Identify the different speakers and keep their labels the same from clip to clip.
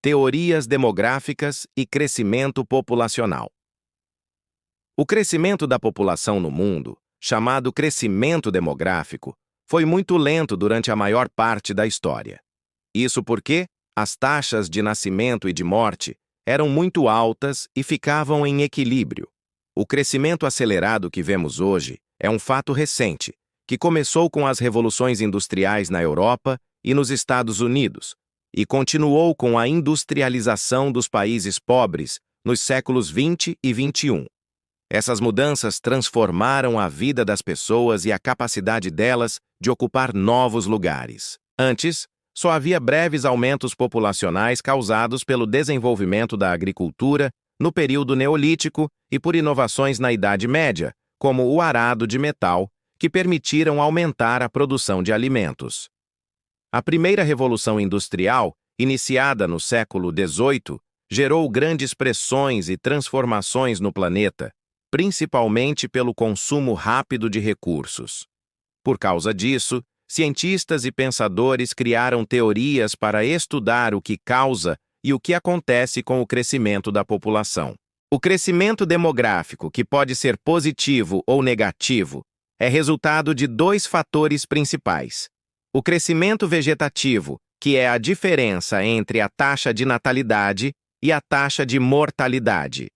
Speaker 1: Teorias demográficas e crescimento populacional. O crescimento da população no mundo, chamado crescimento demográfico, foi muito lento durante a maior parte da história. Isso porque as taxas de nascimento e de morte eram muito altas e ficavam em equilíbrio. O crescimento acelerado que vemos hoje é um fato recente, que começou com as revoluções industriais na Europa e nos Estados Unidos, e continuou com a industrialização dos países pobres nos séculos 20 e 21. Essas mudanças transformaram a vida das pessoas e a capacidade delas de ocupar novos lugares. Antes, só havia breves aumentos populacionais causados pelo desenvolvimento da agricultura no período neolítico e por inovações na Idade Média, como o arado de metal, que permitiram aumentar a produção de alimentos. A primeira revolução industrial, iniciada no século XVIII, gerou grandes pressões e transformações no planeta, principalmente pelo consumo rápido de recursos. Por causa disso, cientistas e pensadores criaram teorias para estudar o que causa e o que acontece com o crescimento da população. O crescimento demográfico, que pode ser positivo ou negativo, é resultado de dois fatores principais: o crescimento vegetativo, que é a diferença entre a taxa de natalidade e a taxa de mortalidade,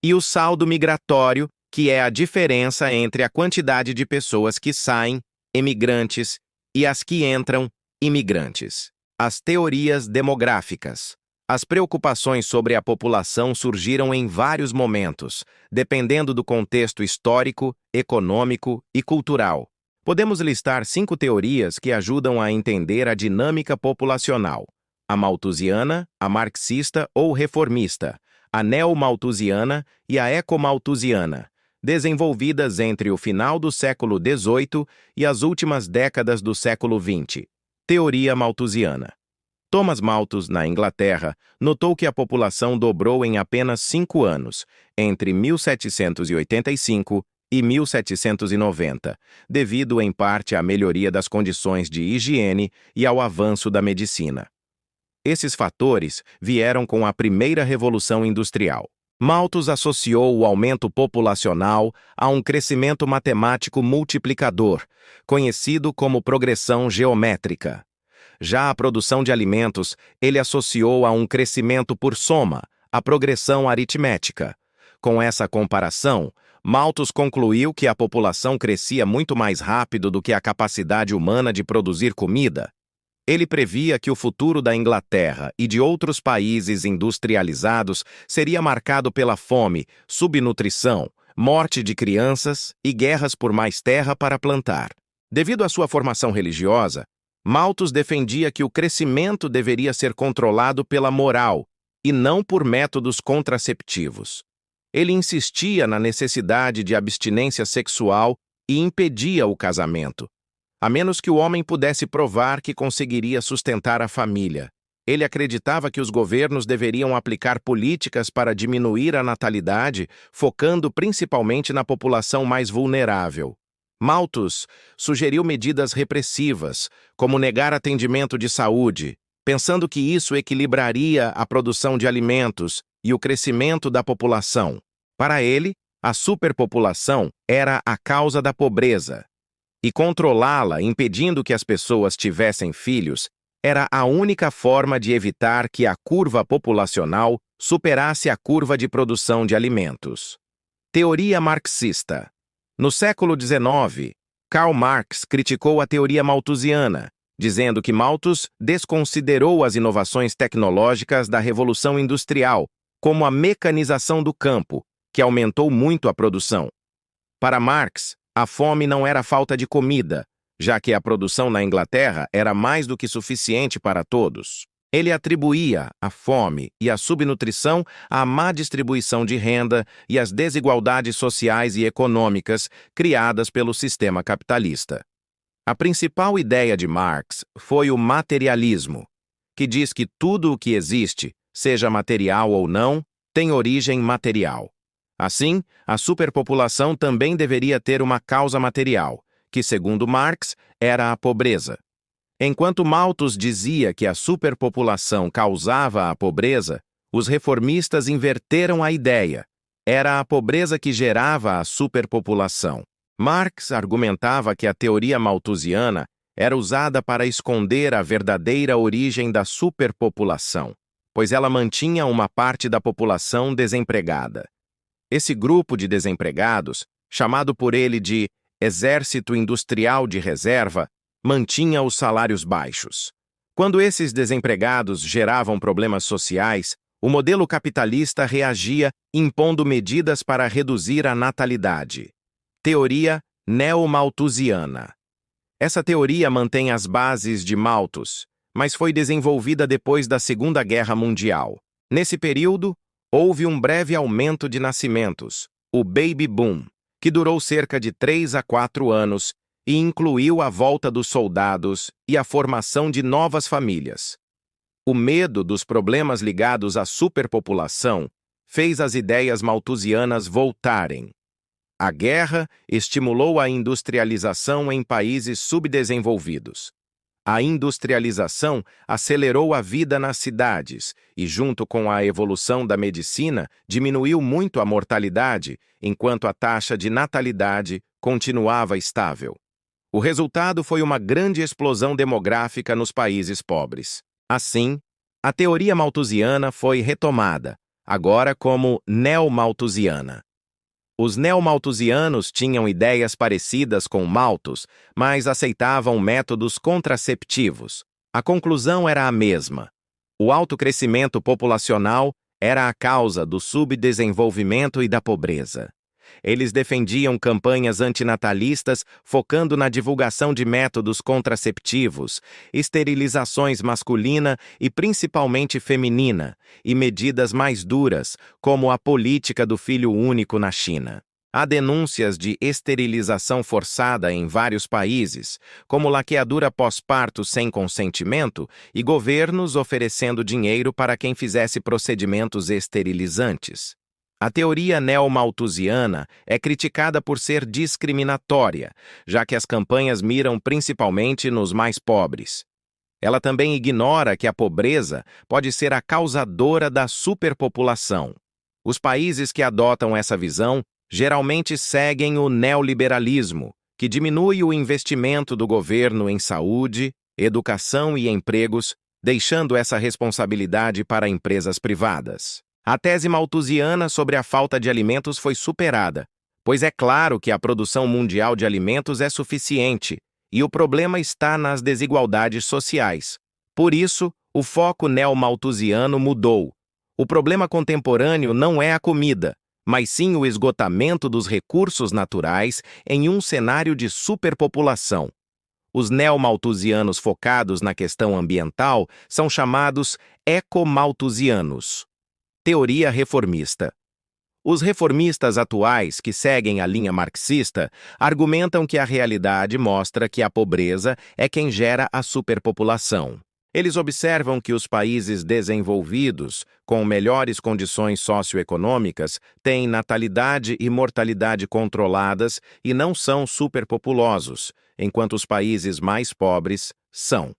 Speaker 1: e o saldo migratório, que é a diferença entre a quantidade de pessoas que saem, emigrantes, e as que entram, imigrantes. As teorias demográficas. As preocupações sobre a população surgiram em vários momentos, dependendo do contexto histórico, econômico e cultural. Podemos listar 5 teorias que ajudam a entender a dinâmica populacional: a malthusiana, a marxista ou reformista, a neo-malthusiana e a eco-malthusiana, desenvolvidas entre o final do século XVIII e as últimas décadas do século XX. Teoria malthusiana. Thomas Malthus, na Inglaterra, notou que a população dobrou em apenas 5 anos, entre 1785 e 1790, devido em parte à melhoria das condições de higiene e ao avanço da medicina. Esses fatores vieram com a primeira revolução industrial. Malthus associou o aumento populacional a um crescimento matemático multiplicador, conhecido como progressão geométrica. Já a produção de alimentos, ele associou a um crescimento por soma, a progressão aritmética. Com essa comparação, Malthus concluiu que a população crescia muito mais rápido do que a capacidade humana de produzir comida. Ele previa que o futuro da Inglaterra e de outros países industrializados seria marcado pela fome, subnutrição, morte de crianças e guerras por mais terra para plantar. Devido à sua formação religiosa, Malthus defendia que o crescimento deveria ser controlado pela moral e não por métodos contraceptivos. Ele insistia na necessidade de abstinência sexual e impedia o casamento, a menos que o homem pudesse provar que conseguiria sustentar a família. Ele acreditava que os governos deveriam aplicar políticas para diminuir a natalidade, focando principalmente na população mais vulnerável. Malthus sugeriu medidas repressivas, como negar atendimento de saúde, pensando que isso equilibraria a produção de alimentos e o crescimento da população. Para ele, a superpopulação era a causa da pobreza, e controlá-la, impedindo que as pessoas tivessem filhos, era a única forma de evitar que a curva populacional superasse a curva de produção de alimentos. Teoria marxista. No século XIX, Karl Marx criticou a teoria malthusiana, dizendo que Malthus desconsiderou as inovações tecnológicas da Revolução Industrial, como a mecanização do campo, que aumentou muito a produção. Para Marx, a fome não era falta de comida, já que a produção na Inglaterra era mais do que suficiente para todos. Ele atribuía a fome e a subnutrição à má distribuição de renda e às desigualdades sociais e econômicas criadas pelo sistema capitalista. A principal ideia de Marx foi o materialismo, que diz que tudo o que existe, seja material ou não, tem origem material. Assim, a superpopulação também deveria ter uma causa material, que, segundo Marx, era a pobreza. Enquanto Malthus dizia que a superpopulação causava a pobreza, os reformistas inverteram a ideia. Era a pobreza que gerava a superpopulação. Marx argumentava que a teoria malthusiana era usada para esconder a verdadeira origem da superpopulação, pois ela mantinha uma parte da população desempregada. Esse grupo de desempregados, chamado por ele de Exército Industrial de Reserva, mantinha os salários baixos. Quando esses desempregados geravam problemas sociais, o modelo capitalista reagia impondo medidas para reduzir a natalidade. Teoria neo-malthusiana. Essa teoria mantém as bases de Malthus, mas foi desenvolvida depois da Segunda Guerra Mundial. Nesse período, houve um breve aumento de nascimentos, o Baby Boom, que durou cerca de 3 a 4 anos e incluiu a volta dos soldados e a formação de novas famílias. O medo dos problemas ligados à superpopulação fez as ideias malthusianas voltarem. A guerra estimulou a industrialização em países subdesenvolvidos. A industrialização acelerou a vida nas cidades e, junto com a evolução da medicina, diminuiu muito a mortalidade, enquanto a taxa de natalidade continuava estável. O resultado foi uma grande explosão demográfica nos países pobres. Assim, a teoria malthusiana foi retomada, agora como neo-malthusiana. Os neo-malthusianos tinham ideias parecidas com Malthus, mas aceitavam métodos contraceptivos. A conclusão era a mesma. O alto crescimento populacional era a causa do subdesenvolvimento e da pobreza. Eles defendiam campanhas antinatalistas focando na divulgação de métodos contraceptivos, esterilizações masculina e principalmente feminina, e medidas mais duras, como a política do filho único na China. Há denúncias de esterilização forçada em vários países, como laqueadura pós-parto sem consentimento e governos oferecendo dinheiro para quem fizesse procedimentos esterilizantes. A teoria neo-malthusiana é criticada por ser discriminatória, já que as campanhas miram principalmente nos mais pobres. Ela também ignora que a pobreza pode ser a causadora da superpopulação. Os países que adotam essa visão geralmente seguem o neoliberalismo, que diminui o investimento do governo em saúde, educação e empregos, deixando essa responsabilidade para empresas privadas. A tese malthusiana sobre a falta de alimentos foi superada, pois é claro que a produção mundial de alimentos é suficiente e o problema está nas desigualdades sociais. Por isso, o foco neo-malthusiano mudou. O problema contemporâneo não é a comida, mas sim o esgotamento dos recursos naturais em um cenário de superpopulação. Os neo-malthusianos focados na questão ambiental são chamados eco-malthusianos. Teoria reformista. Os reformistas atuais, que seguem a linha marxista, argumentam que a realidade mostra que a pobreza é quem gera a superpopulação. Eles observam que os países desenvolvidos, com melhores condições socioeconômicas, têm natalidade e mortalidade controladas e não são superpopulosos, enquanto os países mais pobres são.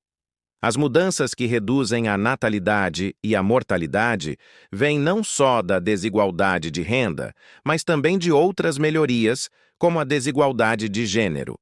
Speaker 1: As mudanças que reduzem a natalidade e a mortalidade vêm não só da desigualdade de renda, mas também de outras melhorias, como a desigualdade de gênero.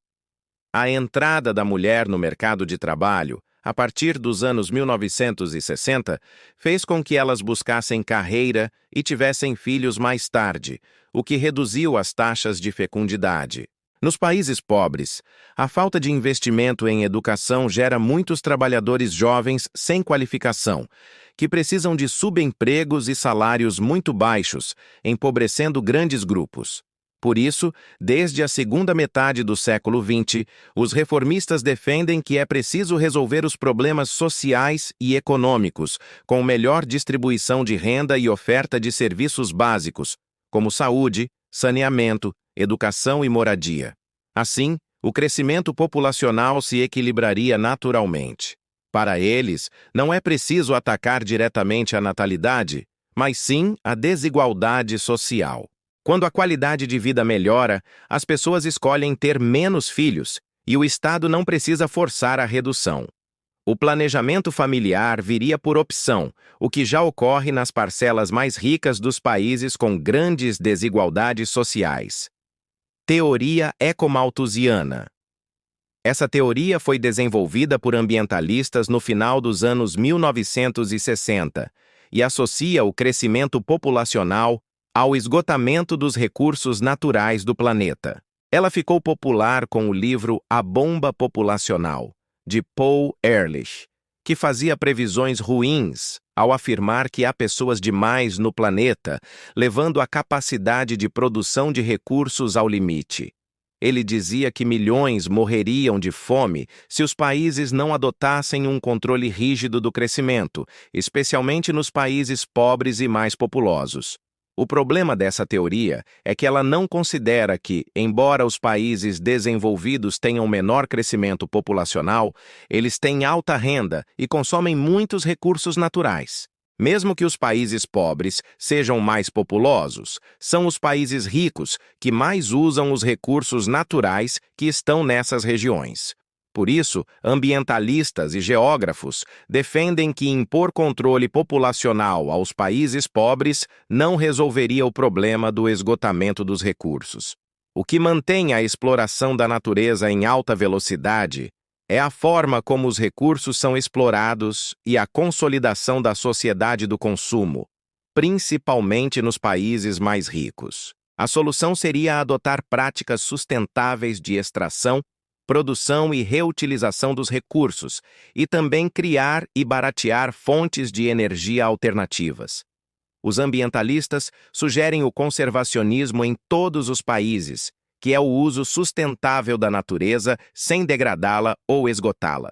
Speaker 1: A entrada da mulher no mercado de trabalho, a partir dos anos 1960, fez com que elas buscassem carreira e tivessem filhos mais tarde, o que reduziu as taxas de fecundidade. Nos países pobres, a falta de investimento em educação gera muitos trabalhadores jovens sem qualificação, que precisam de subempregos e salários muito baixos, empobrecendo grandes grupos. Por isso, desde a segunda metade do século XX, os reformistas defendem que é preciso resolver os problemas sociais e econômicos, com melhor distribuição de renda e oferta de serviços básicos, como saúde, saneamento, educação e moradia. Assim, o crescimento populacional se equilibraria naturalmente. Para eles, não é preciso atacar diretamente a natalidade, mas sim a desigualdade social. Quando a qualidade de vida melhora, as pessoas escolhem ter menos filhos e o Estado não precisa forçar a redução. O planejamento familiar viria por opção, o que já ocorre nas parcelas mais ricas dos países com grandes desigualdades sociais. Teoria ecomalthusiana. Essa teoria foi desenvolvida por ambientalistas no final dos anos 1960 e associa o crescimento populacional ao esgotamento dos recursos naturais do planeta. Ela ficou popular com o livro A Bomba Populacional, de Paul Ehrlich, que fazia previsões ruins ao afirmar que há pessoas demais no planeta, levando a capacidade de produção de recursos ao limite. Ele dizia que milhões morreriam de fome se os países não adotassem um controle rígido do crescimento, especialmente nos países pobres e mais populosos. O problema dessa teoria é que ela não considera que, embora os países desenvolvidos tenham menor crescimento populacional, eles têm alta renda e consomem muitos recursos naturais. Mesmo que os países pobres sejam mais populosos, são os países ricos que mais usam os recursos naturais que estão nessas regiões. Por isso, ambientalistas e geógrafos defendem que impor controle populacional aos países pobres não resolveria o problema do esgotamento dos recursos. O que mantém a exploração da natureza em alta velocidade é a forma como os recursos são explorados e a consolidação da sociedade do consumo, principalmente nos países mais ricos. A solução seria adotar práticas sustentáveis de extração, produção e reutilização dos recursos, e também criar e baratear fontes de energia alternativas. Os ambientalistas sugerem o conservacionismo em todos os países, que é o uso sustentável da natureza sem degradá-la ou esgotá-la.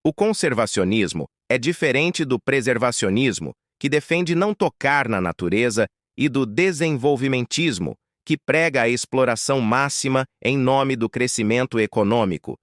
Speaker 1: O conservacionismo é diferente do preservacionismo, que defende não tocar na natureza, e do desenvolvimentismo, que prega a exploração máxima em nome do crescimento econômico,